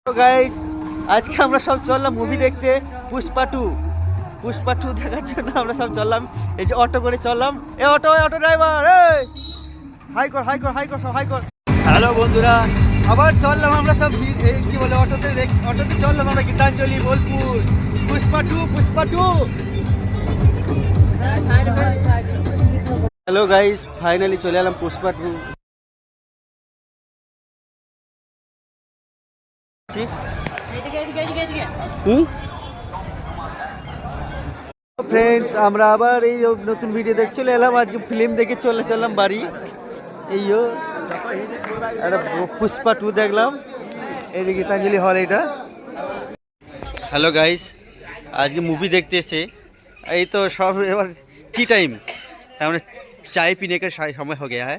তো গাইস আজকে আমরা সব চললাম মুভি দেখতে পুষ্পা টু দেখার জন্য আমরা সব চললাম। এই যে অটো করে চললাম। অটো ড্রাইভার হাই কর। হ্যালো বন্ধুরা, আবার চললাম আমরা সব কি বলে অটোতে চললাম আমরা Gitanjali, Bolpur. Pushpa two. Hello guys, finally চলে এলাম পুষ্পা টু। ফ্রেন্ডস, আমরা আবার এই নতুন ভিডিও দেখে চলে এলাম। আজকে ফিল্ম দেখে চললাম বাড়ি। পুষ্পা টু দেখলাম এই যে গীতাঞ্জলি হল এটা। হ্যালো গাইস, আজকে মুভি দেখতে এসে এই তো সব এবার टी टाइम, তার মানে চাय पीने का समय हो गया है।